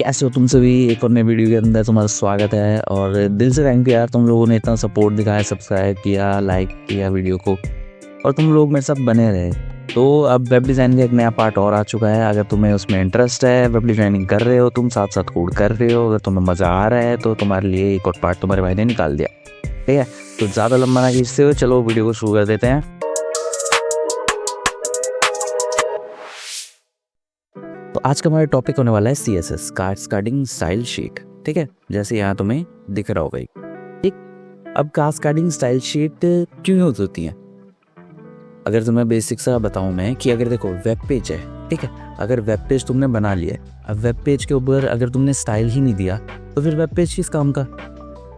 कैसे हो तुम सभी। एक और नए वीडियो के अंदर तुम्हारा स्वागत है और दिल से थैंक यू यार, तुम लोगों ने इतना सपोर्ट दिखाया, सब्सक्राइब किया, लाइक किया वीडियो को और तुम लोग मेरे साथ बने रहे। तो अब वेब डिज़ाइन का एक नया पार्ट और आ चुका है। अगर तुम्हें उसमें इंटरेस्ट है, वेब डिज़ाइनिंग कर रहे हो, तुम साथ साथ कोड कर रहे हो, अगर तुम्हें मज़ा आ रहा है तो तुम्हारे लिए एक और पार्ट तुम्हारे भाई ने निकाल दिया। ठीक है, तो ज़्यादा लंबा ना खींचते हुए चलो वीडियो को शुरू कर देते हैं। तो आज का हमारा टॉपिक होने वाला है CSS, कास्केडिंग स्टाइल शीट। ठीक है, जैसे यहाँ तुम्हें दिख रहा होगा। ठीक, अब कास्केडिंग स्टाइल शीट क्यों यूज होती है? अगर तुम्हें बेसिक सा बताऊँ मैं कि अगर देखो वेब पेज है, ठीक है, अगर वेब पेज तुमने बना लिया, अब वेब पेज के ऊपर अगर तुमने स्टाइल ही नहीं दिया तो फिर वेब पेज किस काम का?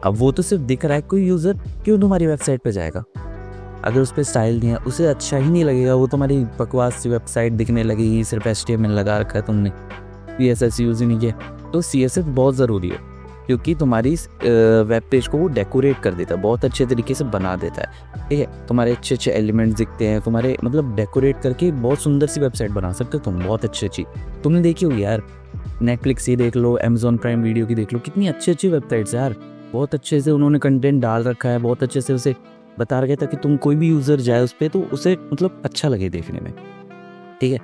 अब वो तो सिर्फ दिख रहा है, कोई यूज़र क्यों तुम्हारी वेबसाइट पे जाएगा? अगर उस पर स्टाइल नहीं है, उसे अच्छा ही नहीं लगेगा, वो तुम्हारी बकवास सी वेबसाइट दिखने लगेगी, सिर्फ HTML लगा रखा है तुमने, CSS यूज़ ही नहीं किया। तो CSS बहुत ज़रूरी है क्योंकि तुम्हारी वेब पेज को वो डेकोरेट कर देता है, बहुत अच्छे तरीके से बना देता है। ठीक है, तुम्हारे अच्छे अच्छे एलिमेंट्स दिखते हैं, तुम्हारे मतलब डेकोरेट करके बहुत सुंदर सी वेबसाइट बना सकते हो तुम, बहुत अच्छी। तुमने देखी होगी यार, नेटफ्लिक्स की देख लो, Amazon प्राइम वीडियो की देख लो, कितनी अच्छी वेबसाइट्स है यार, बहुत अच्छे से उन्होंने कंटेंट डाल रखा है, बहुत अच्छे से उसे बता रखे ताकि तुम कोई भी यूज़र जाए उस पर तो उसे मतलब अच्छा लगे देखने में। ठीक है,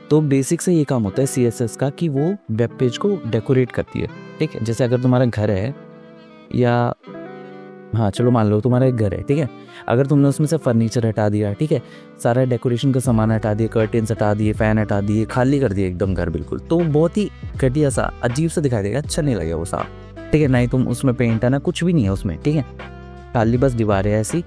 तो बेसिक से ये काम होता है CSS का कि वो वेब पेज को डेकोरेट करती है। ठीक है, जैसे अगर तुम्हारा घर है या हाँ चलो मान लो तुम्हारा एक घर है, ठीक है, अगर तुमने उसमें से फर्नीचर हटा दिया, ठीक है, सारा डेकोरेशन का सामान हटा दिया, कर्टेन्स हटा दिए, फ़ैन हटा दिए, खाली कर दिया एकदम घर बिल्कुल, तो बहुत ही घटिया सा अजीब सा दिखाई देगा, अच्छा नहीं लगेगा वो साफ। ठीक है, ना ही तुम उसमें पेंट है ना कुछ भी नहीं है उसमें, ठीक है, खाली बस दीवारें ऐसी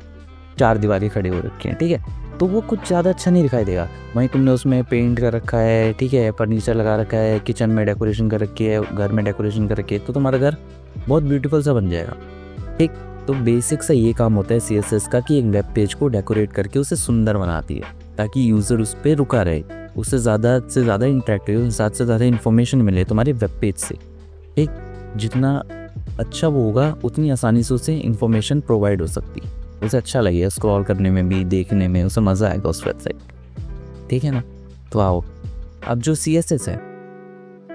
4 दीवारें खड़ी हो रखी हैं। ठीक है, तो वो कुछ ज़्यादा अच्छा नहीं दिखाई देगा। वहीं तुमने उसमें पेंट कर रखा है, ठीक है, फर्नीचर लगा रखा है, किचन में डेकोरेशन कर रखी है, घर में डेकोरेशन कर रखी है, तो तुम्हारा घर बहुत ब्यूटीफुल सा बन जाएगा। ठीक, तो बेसिक सा ये काम होता है CSS का कि एक वेब पेज को डेकोरेट करके उसे सुंदर बनाती है ताकि यूज़र उस पर रुका रहे, उससे ज़्यादा इंटरेक्टिव, ज़्यादा से ज़्यादा इन्फॉर्मेशन मिले तुम्हारे वेब पेज से। ठीक, जितना अच्छा वो होगा उतनी आसानी से उसे इन्फॉर्मेशन प्रोवाइड हो सकती है, उसे अच्छा लगेगा स्क्रॉल करने में भी, देखने में उसे मज़ा आएगा उस वेबसाइट। ठीक है ना, तो आओ अब जो CSS है,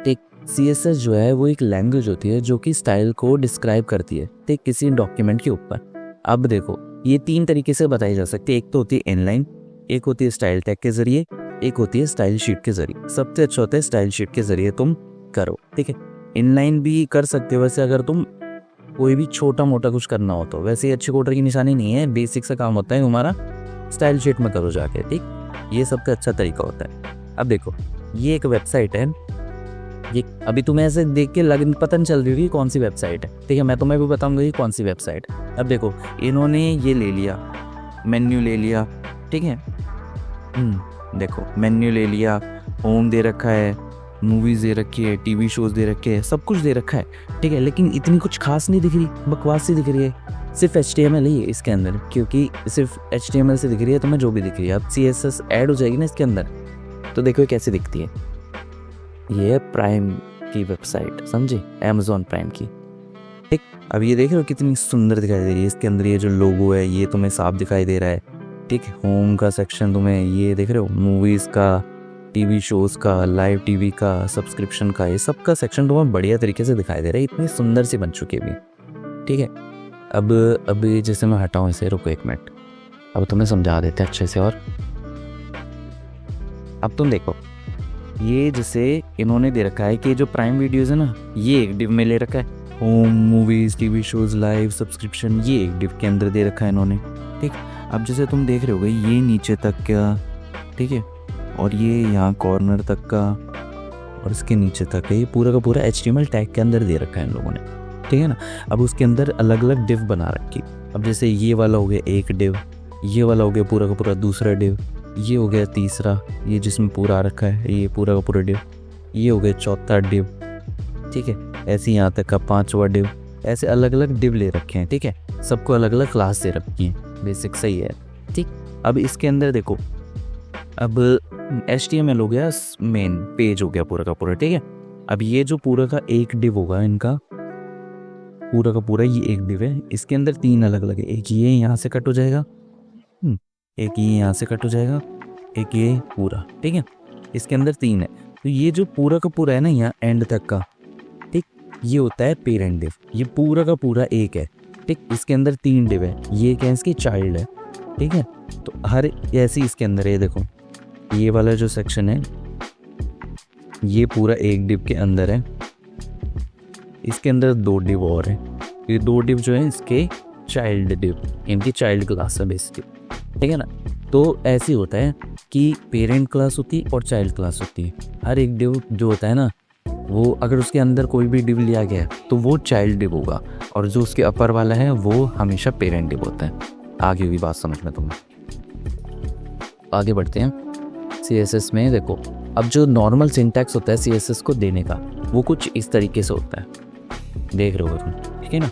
ठीक, CSS जो है वो एक लैंग्वेज होती है जो कि स्टाइल को डिस्क्राइब करती है, ठीक, किसी डॉक्यूमेंट के ऊपर। अब देखो ये 3 तरीके से बताई जा सकती है, एक तो होती है इनलाइन, एक होती है स्टाइल टैग के ज़रिए, एक होती है स्टाइल शीट के ज़रिए। सबसे अच्छा होता है स्टाइल शीट के ज़रिए तुम करो। ठीक है, इनलाइन भी कर सकते हो वैसे अगर तुम कोई भी छोटा मोटा कुछ करना हो तो, वैसे अच्छे कोडर की निशानी नहीं है, बेसिक सा काम होता है तुम्हारा, स्टाइल शीट में करो जाके। ठीक, ये सबसे अच्छा तरीका होता है। अब देखो ये एक वेबसाइट है, ये अभी तुम्हें ऐसे देख के पता नहीं चल रही होगी कौन सी वेबसाइट है। ठीक है, मैं तुम्हें भी बताऊंगा ये कौन सी वेबसाइट है। अब देखो इन्होंने ये ले लिया, मेन्यू ले लिया, ठीक है, देखो मेन्यू ले लिया, होम दे रखा है, मूवीज़ दे रखी है, TV शोज़ दे रखे हैं, सब कुछ दे रखा है। ठीक है, लेकिन इतनी कुछ खास नहीं दिख रही, बकवास सी दिख रही है, सिर्फ HTML ही है इसके अंदर, क्योंकि सिर्फ HTML से दिख रही है तुम्हें जो भी दिख रही है। अब CSS ऐड हो जाएगी ना इसके अंदर, तो देखो ये कैसे दिखती है। ये है प्राइम की वेबसाइट, समझे, Amazon प्राइम की। ठीक, अब ये देख रहे हो कितनी सुंदर दिखाई दे रही है, इसके अंदर ये जो लोगो है ये तुम्हें साफ दिखाई दे रहा है। ठीक, होम का सेक्शन तुम्हें ये देख रहे हो, मूवीज़ का, TV शोज़ का, लाइव TV का, सब्सक्रिप्शन का, ये सब का सेक्शन तुम्हें बढ़िया तरीके से दिखाई दे रहा है, इतनी सुंदर सी बन चुकी है अभी। ठीक है, अब जैसे मैं हटाऊँ इसे, रुको 1 मिनट, अब तुम्हें समझा देते हैं अच्छे से। और अब तुम देखो ये जैसे इन्होंने दे रखा है कि जो प्राइम वीडियोज़ है ना, ये एक डिव में ले रखा है, home, movies, TV shows, live, subscription, ये एक डिव के अंदर दे रखा है इन्होंने। ठीक, अब जैसे तुम देख रहे होगे ये नीचे तक का, ठीक है, और ये यहाँ कॉर्नर तक का और इसके नीचे तक है, ये पूरा का पूरा HTML टैग के अंदर दे रखा है इन लोगों ने। ठीक है ना, अब उसके अंदर अलग अलग डिव बना रखी। अब जैसे ये वाला हो गया एक डिव, ये वाला हो गया पूरा का पूरा दूसरा डिव, ये हो गया तीसरा, ये जिसमें पूरा आ रखा है ये पूरा का पूरा डिव, ये हो गया चौथा डिव। ठीक है, ऐसे यहाँ तक का 5वां डिव, ऐसे अलग अलग डिव ले रखे हैं। ठीक है, सबको अलग अलग क्लास दे रखी है, बेसिक सही है। ठीक, अब इसके अंदर देखो, अब HTML हो गया, मेन पेज हो गया पूरा का पूरा। ठीक है, अब ये जो पूरा का एक डिव होगा इनका, पूरा का पूरा ये एक डिव है, इसके अंदर 3 अलग अलग है, एक ये यहाँ से कट हो जाएगा, एक ये यहाँ से कट हो जाएगा, एक ये पूरा। ठीक है, इसके अंदर 3 है। तो ये जो पूरा का पूरा है ना यहाँ एंड तक का, ये होता है पेरेंट डिव, ये पूरा का पूरा एक है, ठीक। इसके अंदर 3 डिव है, ये क्या है इसकी चाइल्ड है, ठीक है। तो हर ऐसी इसके अंदर ये देखो, ये वाला जो सेक्शन है ये पूरा एक डिव के अंदर है, इसके अंदर 2 डिव और है, ये 2 डिव जो है इसके चाइल्ड डिव, इनकी चाइल्ड क्लास है बेसिकली, ठीक है ना। तो ऐसे होता है कि पेरेंट क्लास होती है और चाइल्ड क्लास होती है। हर एक डिव जो होता है ना, वो अगर उसके अंदर कोई भी डिव लिया गया है तो वो चाइल्ड डिव होगा, और जो उसके अपर वाला है वो हमेशा पेरेंट डिव होता है। आगे भी बात समझ में तुम्हें। आगे बढ़ते हैं CSS में। देखो अब जो नॉर्मल सिंटैक्स होता है CSS को देने का, वो कुछ इस तरीके से होता है, देख रहे हो तुम, ठीक है ना।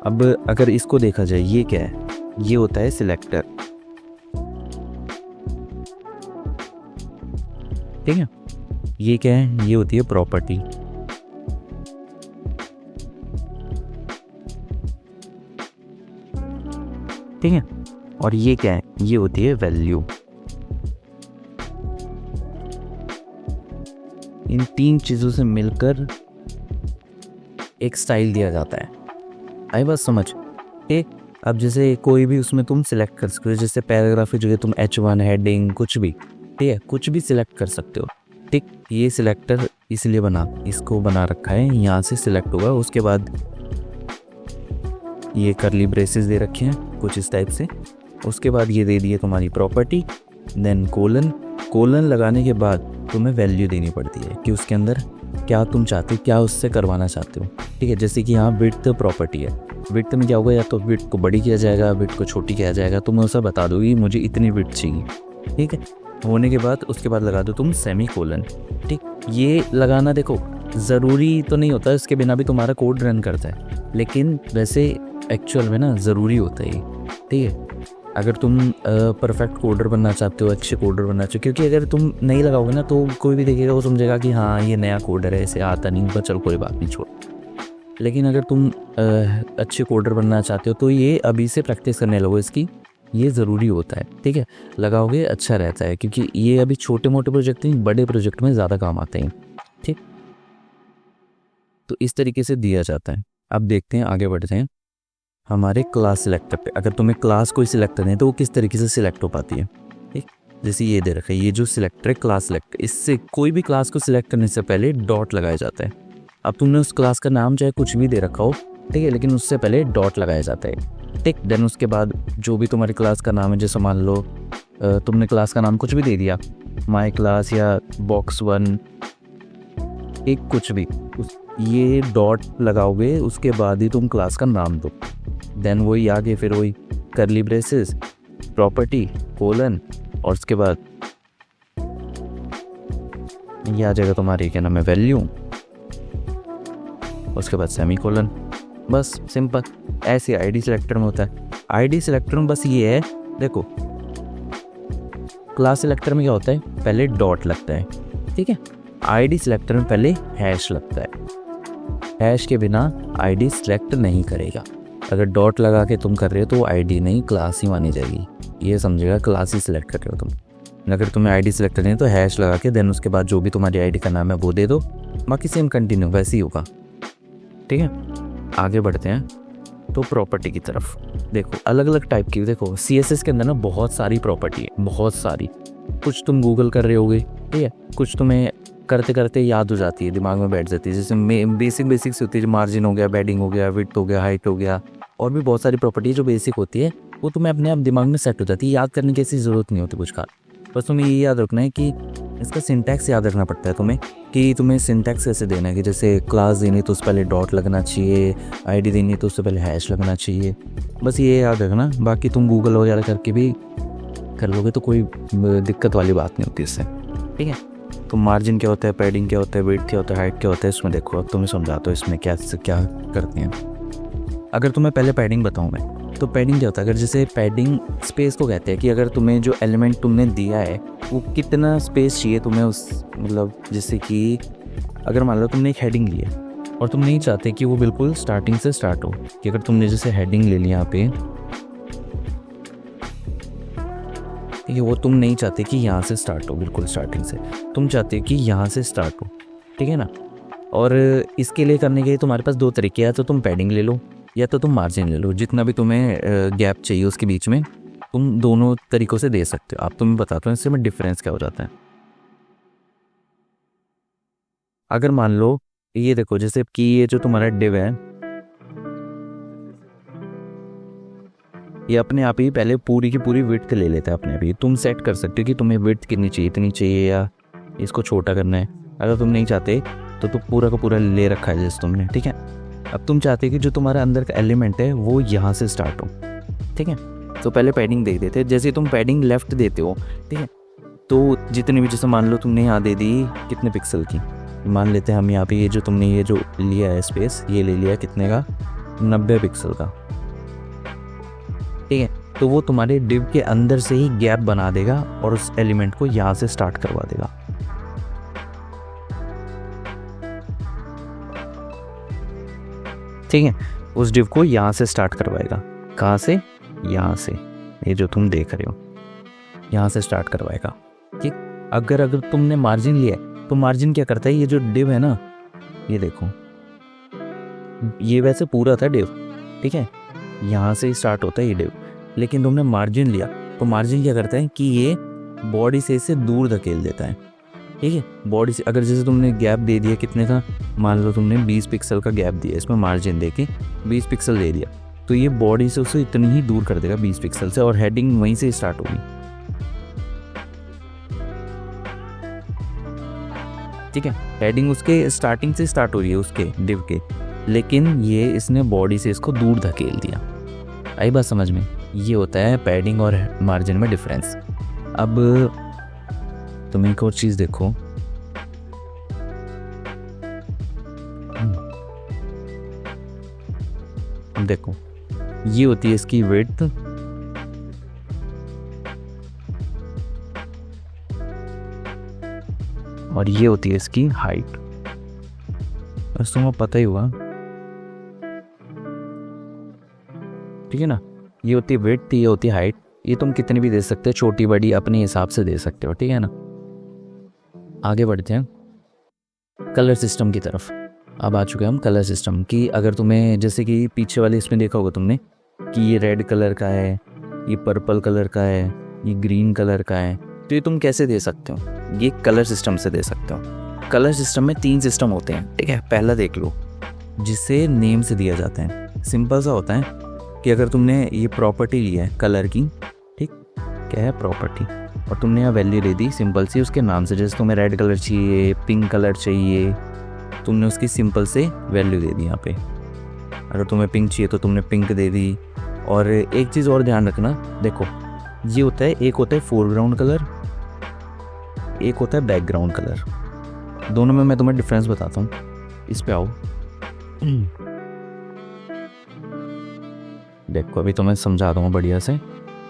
अब अगर इसको देखा जाए, ये क्या है, ये होता है सिलेक्टर, ठीक है। ये क्या है, ये होती है प्रॉपर्टी, ठीक है। और ये क्या है, ये होती है वैल्यू। इन 3 चीज़ों से मिलकर एक स्टाइल दिया जाता है। आई बात समझ, ठीक। अब जैसे कोई भी उसमें तुम सिलेक्ट कर सकते हो, जैसे पैराग्राफ की जगह तुम H1 हेडिंग कुछ भी, ठीक है, कुछ भी सिलेक्ट कर सकते हो, ठीक। ये सिलेक्टर इसलिए इसको बना रखा है, यहाँ से सिलेक्ट होगा। उसके बाद ये करली ब्रेसेस दे रखे हैं कुछ इस टाइप से। उसके बाद ये दे दिए तुम्हारी प्रॉपर्टी, देन कोलन लगाने के बाद तुम्हें वैल्यू देनी पड़ती है कि उसके अंदर क्या तुम चाहते हो, क्या उससे करवाना चाहते हो, ठीक है। जैसे कि यहाँ विड्थ प्रॉपर्टी है, विड्थ में क्या होगा, या तो विड्थ को बड़ी किया जाएगा, विड्थ को छोटी किया जाएगा, तुम उसे बता दोगी मुझे इतनी विड्थ चाहिए, ठीक है। होने के बाद उसके बाद लगा दो तुम सेमीकोलन, ठीक। ये लगाना देखो ज़रूरी तो नहीं होता, इसके बिना भी तुम्हारा कोड रन करता है, लेकिन वैसे एक्चुअल में ना ज़रूरी होता है, ठीक है। अगर तुम परफेक्ट कोडर बनना चाहते हो, अच्छे कोडर बनना चाहते हो, क्योंकि अगर तुम नहीं लगाओगे ना तो कोई भी देखेगा, वो समझेगा कि हाँ ये नया कोडर है, इसे आता नहीं, बस चलो कोई बात नहीं, छोड़। लेकिन अगर तुम अच्छे कोडर बनना चाहते हो तो ये अभी से प्रैक्टिस करने लगो इसकी, ये ज़रूरी होता है, ठीक है। लगाओगे अच्छा रहता है, क्योंकि ये अभी छोटे मोटे प्रोजेक्ट नहीं, बड़े प्रोजेक्ट में ज़्यादा काम आते हैं, ठीक। तो इस तरीके से दिया जाता है। अब देखते हैं, आगे बढ़ते हैं हमारे क्लास सिलेक्टर पे। अगर तुम्हें क्लास कोई सिलेक्ट करनी है तो वो किस तरीके से सिलेक्ट हो पाती है, ठीक। जैसे ये दे रखा है, ये जो सिलेक्टर है क्लास सिलेक्टर, इससे कोई भी क्लास को सिलेक्ट करने से पहले डॉट लगाया जाता है। अब तुमने उस क्लास का नाम चाहे कुछ भी दे रखा हो, ठीक है, लेकिन उससे पहले डॉट लगाया जाता है, ठीक। देन उसके बाद जो भी तुम्हारी क्लास का नाम है, जैसे मान लो तुमने क्लास का नाम कुछ भी दे दिया, माई क्लास या box1, एक कुछ भी, ये डॉट लगाओगे, उसके बाद ही तुम क्लास का नाम दो। देन वही आगे फिर वही करली ब्रेसेस, प्रॉपर्टी, कोलन, और उसके बाद ये आ जाएगा तुम्हारी क्या नाम है वैल्यू, उसके बाद सेमीकोलन, बस सिंपल। ऐसे आईडी सिलेक्टर में होता है। आईडी सिलेक्टर में बस ये है, देखो क्लास सिलेक्टर में क्या होता है, पहले डॉट लगता है, ठीक है। आईडी सिलेक्टर में पहले हैश लगता है, हैश के बिना आईडी सिलेक्ट नहीं करेगा। अगर डॉट लगा के तुम कर रहे हो तो आईडी नहीं, क्लास ही मानी जाएगी, ये समझेगा क्लास ही सिलेक्ट कर रहे हो तुम। अगर तुम्हें आईडी सिलेक्ट करनी है तो हैश लगा के देन उसके बाद जो भी तुम्हारी आईडी का नाम है वो दे दो, बाकी सेम कंटिन्यू वैसे ही होगा, ठीक है। आगे बढ़ते हैं तो प्रॉपर्टी की तरफ। देखो अलग अलग टाइप की, देखो CSS के अंदर ना बहुत सारी प्रॉपर्टी है, बहुत सारी। कुछ तुम गूगल कर रहे होगे, ठीक है, कुछ तुम्हें करते करते याद हो जाती है, दिमाग में बैठ जाती है। जैसे बेसिक से होती है, मार्जिन हो गया, बेडिंग हो गया, विड्थ हो गया, हाइट हो गया, और भी बहुत सारी प्रॉपर्टी जो बेसिक होती है वो तुम्हें अपने आप दिमाग में सेट हो जाती है। याद करने की ऐसी ज़रूरत नहीं होती कुछ का, बस तुम्हें ये याद रखना है कि इसका सिंटैक्स याद रखना पड़ता है तुम्हें, कि तुम्हें सिंटैक्स कैसे देना है, कि जैसे क्लास देनी तो उससे पहले डॉट लगना चाहिए, आईडी देनी तो उससे पहले हैश लगना चाहिए, बस ये याद रखना। बाकी तुम गूगल वगैरह करके भी कर लोगे तो कोई दिक्कत वाली बात नहीं होती इससे, ठीक है। तो मार्जिन क्या होता है, पैडिंग क्या होता है, विड्थ क्या होता है, हाइट क्या होता है, इसमें देखो अब तुम्हें समझाता हूँ इसमें क्या करते हैं। अगर तुम्हें पहले पैडिंग बताऊँ मैं, तो पैडिंग क्या होता है, अगर जैसे पैडिंग स्पेस को कहते हैं कि अगर तुम्हें जो एलिमेंट तुमने दिया है वो कितना स्पेस चाहिए तुम्हें, उस मतलब जैसे कि अगर मान लो तुमने एक हेडिंग ली है और तुम नहीं चाहते कि वो बिल्कुल स्टार्टिंग से स्टार्ट हो, कि अगर तुमने जैसे हेडिंग ले ली यहाँ पे, ठीक है, वो तुम नहीं चाहते कि यहाँ से स्टार्ट हो बिल्कुल स्टार्टिंग से, तुम चाहते हो कि यहाँ से स्टार्ट हो, ठीक है ना। और इसके लिए करने के लिए तुम्हारे पास दो तरीके हैं, या तो तुम पैडिंग ले लो या तो तुम मार्जिन ले लो। जितना भी तुम्हें गैप चाहिए उसके बीच में तुम दोनों तरीक़ों से दे सकते हो। आप तुम्हें बताता हूँ इससे में डिफरेंस क्या हो जाता है। अगर मान लो ये देखो, जैसे कि ये जो तुम्हारा डिव है ये अपने आप ही पहले पूरी की पूरी विड्थ ले लेता है अपने आप ही। तुम सेट कर सकते हो कि तुम्हें विड्थ कितनी चाहिए, इतनी चाहिए या इसको छोटा करना है। अगर तुम नहीं चाहते तो तुम पूरा का पूरा ले रखा है जैसे तुमने, ठीक है। अब तुम चाहते हो कि जो तुम्हारा अंदर का एलिमेंट है वो यहाँ से स्टार्ट हो, ठीक है। तो पहले पैडिंग दे देते, जैसे तुम पैडिंग लेफ्ट देते हो, ठीक है, तो जितने भी, जैसे मान लो तुमने यहाँ दे दी कितने पिक्सल की, मान लेते हैं हम यहाँ पे ये जो तुमने ये जो लिया है स्पेस, ये ले लिया कितने का, 90 पिक्सल का, ठीक है। तो वो तुम्हारे डिव के अंदर से ही गैप बना देगा और उस एलिमेंट को यहाँ से स्टार्ट करवा देगा। ठीक है, उस डिव को यहाँ से स्टार्ट करवाएगा। कहाँ से? यहाँ से, ये जो तुम देख रहे हो यहाँ से स्टार्ट करवाएगा, ठीक। अगर तुमने मार्जिन लिया है तो मार्जिन क्या करता है, ये जो डिव है ना, ये देखो, ये वैसे पूरा था डिव, ठीक है, यहाँ से स्टार्ट होता है ये डिव, लेकिन तुमने मार्जिन लिया तो मार्जिन क्या करता है कि ये बॉडी से इसे दूर धकेल देता है, ठीक है। बॉडी से अगर जैसे तुमने गैप दे दिया कितने का, मान लो तुमने 20 पिक्सल का गैप दिया, इसमें मार्जिन दे के 20 पिक्सल दे दिया, तो ये बॉडी से उसे इतनी ही दूर कर देगा 20 पिक्सल से, और हेडिंग वहीं से स्टार्ट होगी, ठीक है। हेडिंग उसके स्टार्टिंग से स्टार्ट हो रही है उसके डिव के, लेकिन ये इसने बॉडी से इसको दूर धकेल दिया। आई बात समझ में? ये होता है पैडिंग और मार्जिन में डिफरेंस। अब तुम एक और चीज़ देखो, देखो ये होती है इसकी विड्थ, और ये होती है इसकी हाइट। बस तुम्हें पता ही हुआ, ठीक है ना। ये होती है विड्थ, ये होती है हाइट। ये तुम कितनी भी दे सकते हो, छोटी बड़ी अपने हिसाब से दे सकते हो, ठीक है ना। आगे बढ़ते हैं कलर सिस्टम की तरफ। अब आ चुके हैं हम कलर सिस्टम की। अगर तुम्हें जैसे कि पीछे वाले इसमें देखा होगा तुमने कि ये रेड कलर का है, ये पर्पल कलर का है, ये ग्रीन कलर का है, तो ये तुम कैसे दे सकते हो? ये कलर सिस्टम से दे सकते हो। कलर सिस्टम में 3 सिस्टम होते हैं, ठीक है। पहला देख लो, जिसे नेम से दिया जाता है। सिंपल सा होता है कि अगर तुमने ये प्रॉपर्टी ली है कलर की, ठीक, क्या है प्रॉपर्टी, और तुमने यहाँ वैल्यू दे दी सिंपल सी उसके नाम से। जैसे तुम्हें रेड कलर चाहिए, पिंक कलर चाहिए, तुमने उसकी सिंपल से वैल्यू दे दी यहाँ पे। अगर तुम्हें पिंक चाहिए तो तुमने पिंक दे दी। और एक चीज़ और ध्यान रखना, देखो ये होता है, एक होता है फोरग्राउंड कलर, एक होता है बैकग्राउंड कलर। दोनों में मैं तुम्हें डिफरेंस बताता हूँ। इस पे आओ, देखो अभी तुम्हें समझा दूँगा बढ़िया से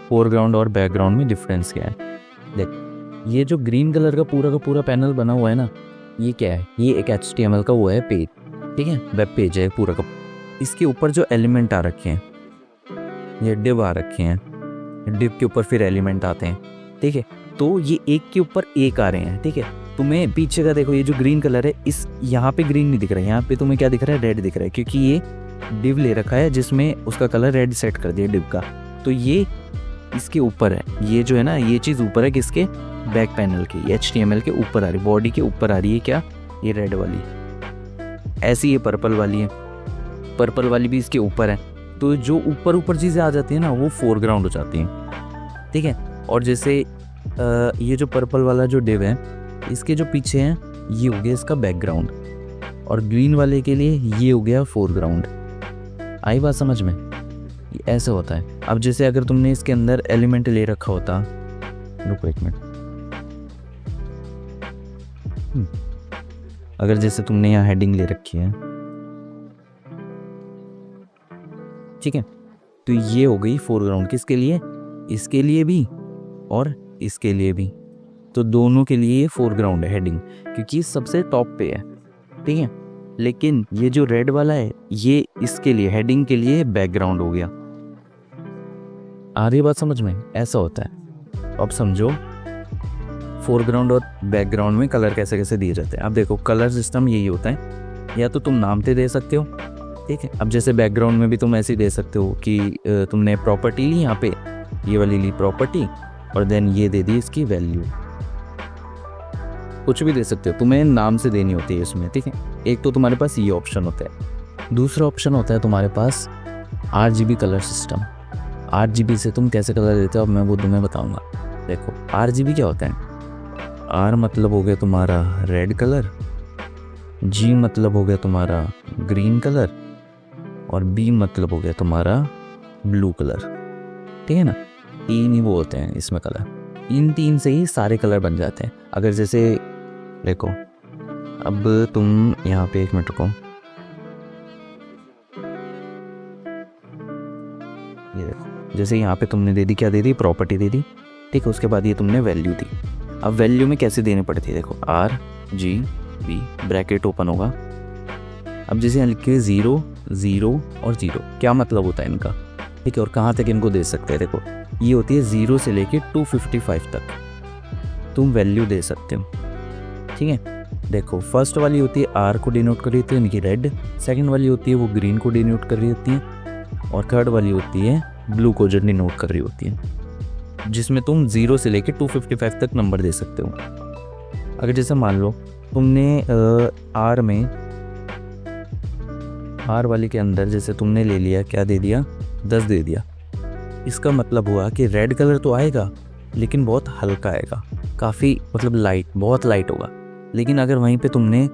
फोरग्राउंड और बैकग्राउंड में डिफरेंस क्या है। देख, ये जो ग्रीन कलर का पूरा पैनल बना हुआ है ना, ये क्या है? ये एक HTML का वो है पेज, ठीक है, वेब पेज है पूरा का। इसके ऊपर जो एलिमेंट आ रखे हैं, ये डिव आ रखे हैं, डिव के ऊपर फिर एलिमेंट आते हैं, ठीक है। तो ये एक के ऊपर एक आ रहे हैं, ठीक है। तुम्हें पीछे का देखो, ये जो ग्रीन कलर है, इस यहाँ पे ग्रीन नहीं दिख रहा है, यहाँ पे तुम्हें क्या दिख रहा है? रेड दिख रहा है, क्योंकि ये डिव ले रखा है जिसमें उसका कलर रेड सेट कर दिया डिव का। तो ये इसके ऊपर है, ये जो है ना, ये चीज़ ऊपर है किसके? बैक पैनल के, ये HTML के ऊपर आ रही, बॉडी के ऊपर आ रही है क्या? ये रेड वाली। ऐसी ये पर्पल वाली है, पर्पल वाली भी इसके ऊपर है। तो जो ऊपर चीज़ें आ जाती हैं ना, वो फोरग्राउंड हो जाती हैं, ठीक है। और जैसे ये जो पर्पल वाला जो डिव है, इसके जो पीछे हैं, ये हो गया इसका बैकग्राउंड, और ग्रीन वाले के लिए ये हो गया फोरग्राउंड। आई बात समझ में? ये ऐसे होता है। अब जैसे अगर तुमने इसके अंदर एलिमेंट ले रखा होता, रुको एक मिनट, अगर जैसे तुमने यहाँ हेडिंग ले रखी है, ठीक है, तो ये हो गई फोरग्राउंड। किसके लिए? इसके लिए भी और इसके लिए भी। तो दोनों के लिए ये फोरग्राउंड है हेडिंग, क्योंकि सबसे टॉप पे है, ठीक है। लेकिन ये जो रेड वाला है, ये इसके लिए, हेडिंग के लिए बैकग्राउंड हो गया। आ रही बात समझ में? ऐसा होता है। अब समझो फोरग्राउंड और बैकग्राउंड में कलर कैसे कैसे दिए जाते हैं। अब देखो कलर सिस्टम यही होता है या तो तुम नाम पे दे सकते हो, ठीक है। अब जैसे बैकग्राउंड में भी तुम ऐसे ही दे सकते हो कि तुमने प्रॉपर्टी ली, यहाँ पे ये वाली ली प्रॉपर्टी, और देन ये दे दी इसकी वैल्यू। कुछ भी दे सकते हो, तुम्हें नाम से देनी होती है इसमें, ठीक है। एक तो तुम्हारे पास ये ऑप्शन होता है। दूसरा ऑप्शन होता है तुम्हारे पास RGB कलर सिस्टम। RGB से तुम कैसे कलर देते हो अब मैं वो तुम्हें बताऊंगा। देखो RGB क्या होता है, R मतलब हो गया तुम्हारा रेड कलर, G मतलब हो गया तुम्हारा ग्रीन कलर, और B मतलब हो गया तुम्हारा ब्लू कलर, ठीक है ना। तीन ही वो होते हैं इसमें कलर, इन तीन से ही सारे कलर बन जाते हैं। अगर जैसे देखो, अब तुम यहाँ पे एक मिनट रुको, ये देखो, जैसे यहाँ पे तुमने दे दी, क्या दे दी, प्रॉपर्टी दे दी, ठीक है। उसके बाद ये तुमने वैल्यू दी। अब वैल्यू में कैसे देनी पड़ती है, देखो RGB ब्रैकेट ओपन होगा। अब जैसे यहाँ लिखे 0 0 और 0, क्या मतलब होता है इनका, ठीक है। और कहाँ तक इनको दे सकते हैं, देखो ये होती है 0 से लेके 255 तक तुम वैल्यू दे सकते हो, ठीक है। देखो फर्स्ट वाली होती है R को डिनोट कर रही होती है यानी कि रेड, सेकंड वाली होती है वो ग्रीन को डिनोट कर रही होती है, और थर्ड वाली होती है ब्लू को जो डिनोट कर रही होती है, जिसमें तुम 0 से लेके 255 तक नंबर दे सकते हो। अगर जैसे मान लो तुमने R में, R वाली के अंदर जैसे तुमने ले लिया, क्या दे दिया, 10 दे दिया, इसका मतलब हुआ कि रेड कलर तो आएगा लेकिन बहुत हल्का आएगा, काफ़ी मतलब लाइट, बहुत लाइट होगा। लेकिन अगर वहीं पे तुमने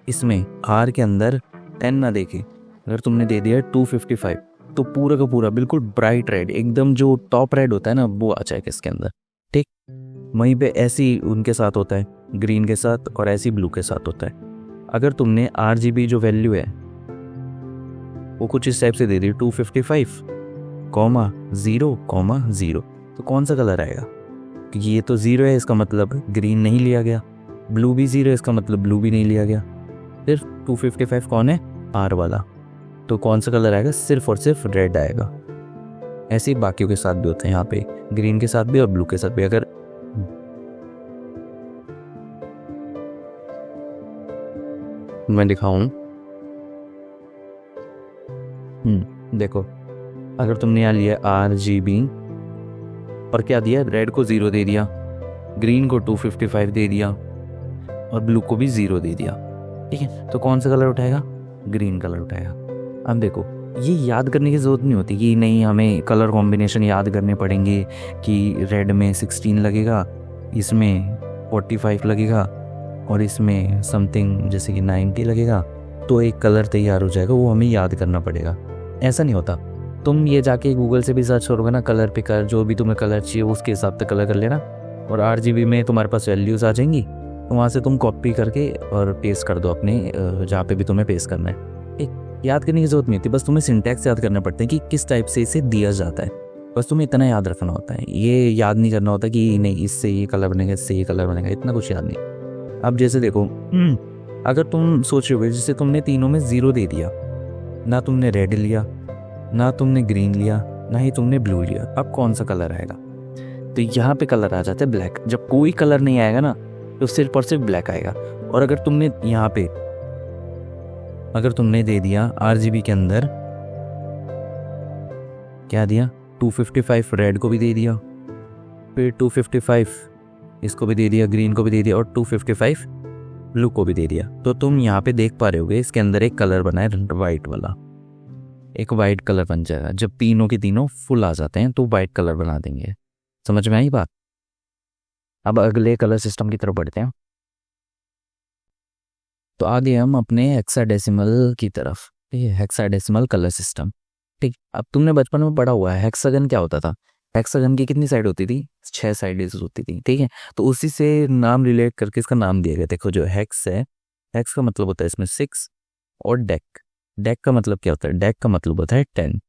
इसमें R के अंदर 10 ना देके अगर तुमने दे दिया 255, तो पूरा का पूरा बिल्कुल ब्राइट रेड, एकदम जो टॉप रेड होता है ना वो आ जाएगा इसके अंदर, ठीक। वहीं पे ऐसी उनके साथ होता है ग्रीन के साथ, और ऐसी ब्लू के साथ होता है। अगर तुमने RGB जो वैल्यू है वो कुछ इस टाइप से दे दी 255, 0, 0, तो कौन सा कलर आएगा, क्योंकि ये तो 0 है इसका मतलब ग्रीन नहीं लिया गया, ब्लू भी 0 है इसका मतलब ब्लू भी नहीं लिया गया, सिर्फ 255 कौन है, R वाला, तो कौन सा कलर आएगा, सिर्फ और सिर्फ रेड आएगा। ऐसे ही बाकियों के साथ भी होते हैं, यहाँ पे ग्रीन के साथ भी और ब्लू के साथ भी। अगर मैं दिखाऊं, देखो अगर तुमने यहाँ लिया RGB और क्या दिया, रेड को 0 दे दिया, ग्रीन को 255 दे दिया, और ब्लू को भी 0 दे दिया, ठीक है, तो कौन सा कलर उठाएगा, ग्रीन कलर उठाएगा। अब देखो ये याद करने की ज़रूरत नहीं होती कि नहीं हमें कलर कॉम्बिनेशन याद करने पड़ेंगे कि रेड में 16 लगेगा, इसमें 45 लगेगा, और इसमें समथिंग जैसे कि 90 लगेगा, तो एक कलर तैयार हो जाएगा, वो हमें याद करना पड़ेगा। ऐसा नहीं होता। तुम ये जाके गूगल से भी सर्च करोगे ना, कलर पिकर, जो भी तुम्हें कलर चाहिए उसके हिसाब से कलर कर लेना, और RGB में तुम्हारे पास वैल्यूज़ आ जाएंगी, तो वहाँ से तुम कॉपी करके और पेस्ट कर दो अपने जहाँ पे भी तुम्हें पेस्ट करना है। याद करने की जरूरत नहीं होती, बस तुम्हें सिंटैक्स याद करना पड़ता है कि किस टाइप से इसे दिया जाता है, बस तुम्हें इतना याद रखना होता है। ये याद नहीं करना होता कि नहीं इससे ये कलर बनेगा, इससे ये कलर बनेगा, इतना कुछ याद नहीं। अब जैसे देखो अगर तुम सोच रहे हो जैसे तुमने तीनों में 0 दे दिया, ना तुमने रेड लिया, ना तुमने ग्रीन लिया, ना ही तुमने ब्लू लिया, अब कौन सा कलर आएगा, तो यहाँ पे कलर आ जाता है ब्लैक। जब कोई कलर नहीं आएगा ना तो सिर्फ और सिर्फ ब्लैक आएगा। और अगर तुमने यहाँ पे अगर तुमने दे दिया RGB के अंदर क्या दिया, 255 रेड को भी दे दिया, फिर 255 इसको भी दे दिया, ग्रीन को भी दे दिया, और 255 ब्लू को भी दे दिया, तो तुम यहाँ पे देख पा रहे होगे इसके अंदर एक कलर बना है वाइट वाला, एक वाइट कलर बन जाएगा। जब तीनों के तीनों फुल आ जाते हैं तो वाइट कलर बना देंगे। समझ में आई बात। अब अगले कलर सिस्टम की तरफ बढ़ते हैं। तो आगे हम अपने हेक्साडेसिमल की तरफ, ठीक है, हेक्साडेसिमल कलर सिस्टम। ठीक, अब तुमने बचपन में पढ़ा हुआ है हेक्सागन क्या होता था। हेक्सागन की कितनी साइड होती थी, 6 साइडें होती थी, ठीक है। तो उसी से नाम रिलेट करके इसका नाम दिया गया। देखो जो हेक्स है, हेक्स का मतलब होता है इसमें 6, और डेक, डेक का मतलब क्या होता है, डेक का मतलब होता है 10,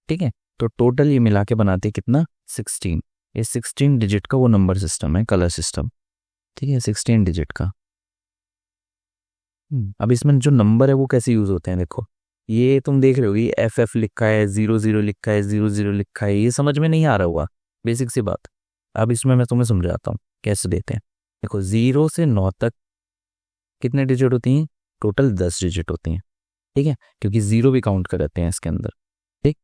ठीक है। तो टोटल ये मिला के बनाते कितना, 16। ये 16 डिजिट का वो नंबर सिस्टम है, कलर सिस्टम, ठीक है, 16 डिजिट का। अब इसमें जो नंबर है वो कैसे यूज होते हैं, देखो ये तुम देख रहे हो ये FF लिखा है, 00 लिखा है, 00 लिखा है, ये समझ में नहीं आ रहा हुआ, बेसिक सी बात। अब इसमें मैं तुम्हें समझाता हूँ कैसे देते हैं। देखो 0 से 9 तक कितने डिजिट होती हैं, टोटल 10 डिजिट होती हैं, ठीक है, क्योंकि 0 भी काउंट करते हैं इसके अंदर, ठीक।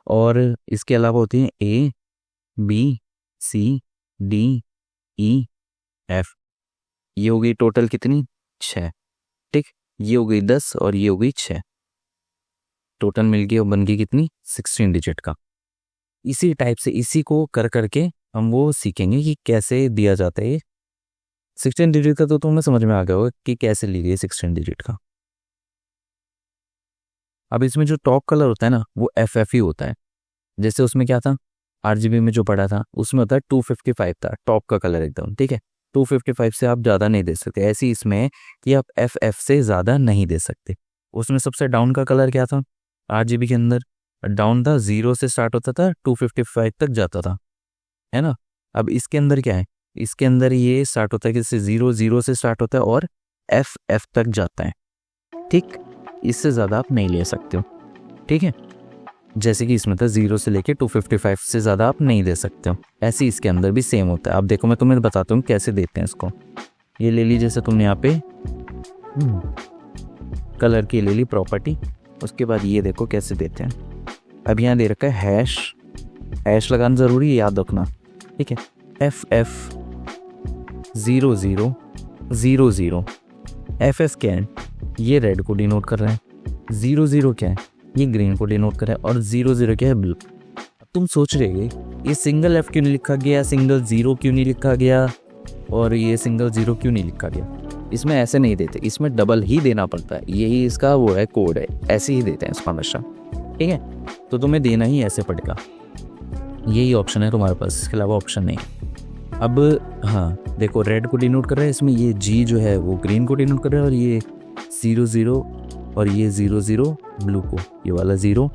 और इसके अलावा होती हैं A B C D E F, ये हो गई टोटल कितनी 6, ठीक। ये हो गई 10 और ये हो गई 6, टोटल मिल गई और बन गई कितनी 16 डिजिट का। इसी टाइप से इसी को कर करके हम वो सीखेंगे कि कैसे दिया जाता है ये 16 डिजिट का। तो तुम्हें समझ में आ गया होगा कि कैसे ली गई 16 डिजिट का। अब इसमें जो टॉप कलर होता है ना वो FF ही होता है। जैसे उसमें क्या था RGB में जो पड़ा था उसमें होता है 255 था टॉप का कलर एकदम, ठीक है। 255 से आप ज़्यादा नहीं दे सकते। ऐसे ही इसमें है कि आप FF से ज़्यादा नहीं दे सकते। उसमें सबसे डाउन का कलर क्या था RGB के अंदर, डाउन था, 0 से स्टार्ट होता था 255 तक जाता था, है ना। अब इसके अंदर क्या है, इसके अंदर ये स्टार्ट होता है कि 0 से स्टार्ट होता है और FF तक जाता है, ठीक। इससे ज़्यादा आप नहीं ले सकते हो, ठीक है। जैसे कि इसमें था 0 से लेके 255 से ज़्यादा आप नहीं दे सकते हो। ऐसे ही इसके अंदर भी सेम होता है। अब देखो मैं तुम्हें बताता हूँ कैसे देते हैं इसको। ये ले ली जैसे तुमने यहाँ पे कलर की ले ली प्रॉपर्टी, उसके बाद ये देखो कैसे देते हैं। अब यहाँ दे रखा है हैश लगाना ज़रूरी है, याद रखना, ठीक है। FF 0000 FF क्या है, ये रेड को डिनोट कर रहा है, 00 क्या है, ये ग्रीन को डिनोट कर रहा है, और 00 क्या है, ब्लू। तुम सोच रहे ये सिंगल F क्यों नहीं लिखा गया, सिंगल 0 क्यों नहीं लिखा गया, और ये सिंगल 0 क्यों नहीं लिखा गया। इसमें ऐसे नहीं देते, इसमें डबल ही देना पड़ता है। यही इसका वो है कोड है, ऐसे ही देते हैं इसका हमेशा, ठीक है। तो तुम्हें देना ही ऐसे पड़ेगा, यही ऑप्शन है तुम्हारे पास, इसके अलावा ऑप्शन नहीं। अब हाँ देखो रेड को डिनोट कर रहा है इसमें, ये G जो है वो ग्रीन को डिनोट कर रहा है, और ये 00 और ये 00 ब्लू को, ये वाला 0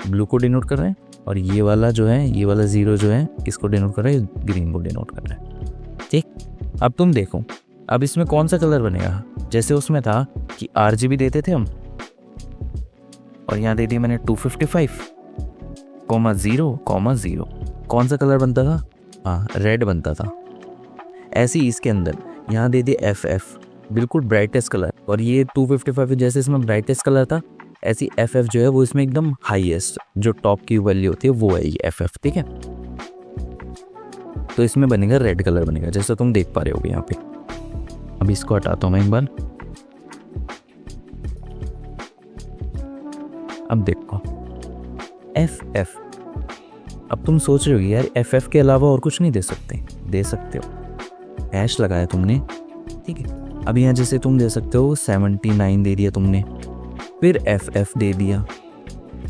ब्लू को डिनोट कर रहा है, और ये वाला जो है, ये वाला 0 जो है किसको डिनोट कर रहा है, ग्रीन को डिनोट कर रहा है, ठीक। अब तुम देखो अब इसमें कौन सा कलर बनेगा। जैसे उसमें था कि RGB देते थे हम, और यहाँ दे दिया मैंने 255,0,0, कौन सा कलर बनता था, हाँ रेड बनता था। ऐसे ही इसके अंदर यहाँ दे दिया FF, बिल्कुल ब्राइटेस्ट कलर, और ये 255 जैसे इसमें ब्राइटेस्ट कलर था, ऐसी FF जो है वो इसमें एकदम हाईएस्ट जो टॉप की वैल्यू होती है वो है ये FF, ठीक है। तो इसमें बनेगा रेड कलर बनेगा, जैसा तुम देख पा रहे होगे यहाँ पे। अब इसको हटाता हूँ मैं एक बार। अब देखो FF, अब तुम सोच रहे हो यार FF के अलावा और कुछ नहीं दे सकते, दे सकते हो, हैश लगाया तुमने, ठीक है। अब यहाँ जैसे तुम दे सकते हो 79 दे दिया तुमने, फिर FF दे दिया,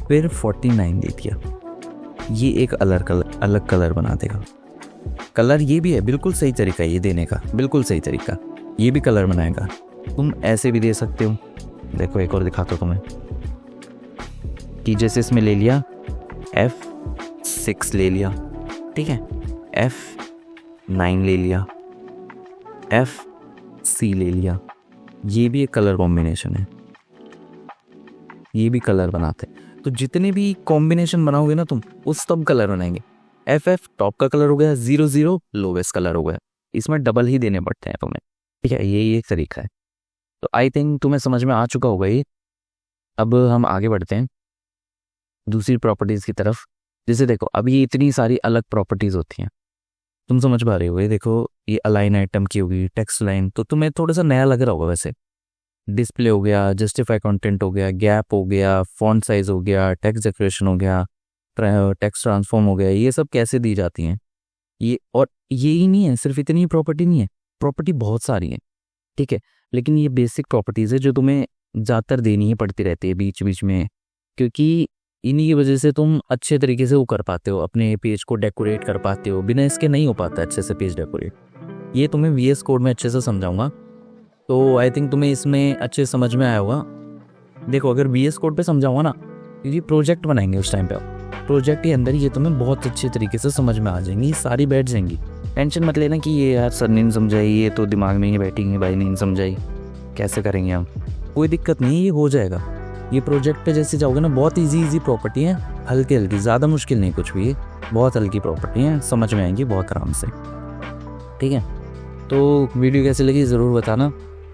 फिर 49 दे दिया, ये एक अलग कलर बना देगा। कलर ये भी है, बिल्कुल सही तरीका ये देने का, बिल्कुल सही तरीका, ये भी कलर बनाएगा। तुम ऐसे भी दे सकते हो, देखो एक और दिखाता हूँ तुम्हें, कि जैसे इसमें ले लिया F6 ले लिया, ठीक है, F9 ले लिया, FC ले लिया, ये भी एक कलर कॉम्बिनेशन है, ये भी कलर बनाते हैं। तो जितने भी कॉम्बिनेशन बनाओगे ना तुम, वो सब कलर बनाएंगे। FF टॉप का कलर हो गया, 00 लोवेस्ट कलर हो गया, इसमें डबल ही देने पड़ते हैं तुम्हें, ठीक है। यही एक तरीका है। तो आई थिंक तुम्हें समझ में आ चुका होगा ये। अब हम आगे बढ़ते हैं दूसरी प्रॉपर्टीज़ की तरफ। जैसे देखो अब ये इतनी सारी अलग प्रॉपर्टीज़ होती हैं, तुम समझ पा रहे हो। ये देखो ये अलाइन आइटम की होगी, टेक्स्ट लाइन, तो तुम्हें थोड़ा सा नया लग रहा होगा वैसे। डिस्प्ले हो गया, जस्टिफाई कंटेंट हो गया, गैप हो गया, फॉन्ट साइज हो गया, टेक्स्ट डेकोरेशन हो गया, टेक्स्ट ट्रांसफॉर्म हो गया, ये सब कैसे दी जाती हैं ये। और ये ही नहीं है, सिर्फ इतनी प्रॉपर्टी नहीं है, प्रॉपर्टी बहुत सारी है, ठीक है। लेकिन ये बेसिक प्रॉपर्टीज़ है जो तुम्हें ज़्यादातर देनी ही पड़ती रहती है बीच बीच में, क्योंकि इन्हीं की वजह से तुम अच्छे तरीके से वो कर पाते हो, अपने पेज को डेकोरेट कर पाते हो। बिना इसके नहीं हो पाता अच्छे से पेज डेकोरेट। ये तुम्हें VS कोड में अच्छे से समझाऊंगा, तो आई थिंक तुम्हें इसमें अच्छे समझ में आया होगा। देखो अगर VS कोड पे समझाऊंगा ना, क्योंकि प्रोजेक्ट बनाएंगे उस टाइम पे, प्रोजेक्ट के अंदर ये तुम्हें बहुत अच्छे तरीके से समझ में आ जाएंगी, सारी बैठ जाएंगी। टेंशन मत लेना कि ये यार सर नहीं समझाई, ये तो दिमाग में ही बैठेंगे, भाई नहीं समझाई कैसे करेंगे हम। कोई दिक्कत नहीं, ये हो जाएगा। ये प्रोजेक्ट पे जैसे जाओगे ना, बहुत इजी प्रॉपर्टी है, हल्की हल्की, ज़्यादा मुश्किल नहीं कुछ भी, ये बहुत हल्की प्रॉपर्टी है, समझ में आएंगी बहुत आराम से, ठीक है। तो वीडियो कैसी लगी ज़रूर बताना।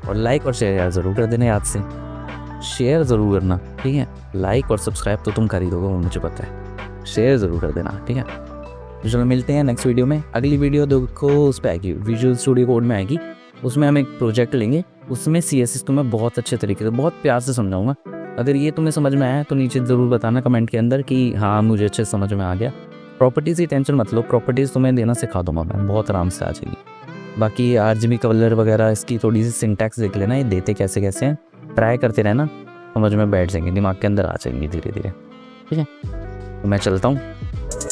और लाइक और शेयर यार ज़रूर कर देना याद से, शेयर ज़रूर करना, ठीक है। लाइक और सब्सक्राइब तो तुम कर ही दोगे, वो मुझे पता है, शेयर ज़रूर कर देना, ठीक है। तो चलो मिलते हैं नेक्स्ट वीडियो में। अगली वीडियो देखो उस पर आएगी, विजुअल स्टूडियो कोड में आएगी। उसमें हम एक प्रोजेक्ट लेंगे, उसमें CSS तुम्हें बहुत अच्छे तरीके से बहुत प्यार से समझाऊंगा। अगर ये तुम्हें समझ में आया तो नीचे ज़रूर बताना कमेंट के अंदर कि हाँ मुझे अच्छे समझ में आ गया। प्रॉपर्टीज़ की टेंशन मत लो, प्रॉपर्टीज़ तुम्हें देना सिखा दूंगा मैं, बहुत आराम से आ जाएगी। बाकी RGB कलर वगैरह इसकी थोड़ी सी सिंटैक्स देख लेना, ये देते कैसे कैसे हैं, ट्राई करते रहना, समझ में बैठ जाएंगे, दिमाग के अंदर आ जाएंगे धीरे धीरे, ठीक है। तो मैं चलता हूँ।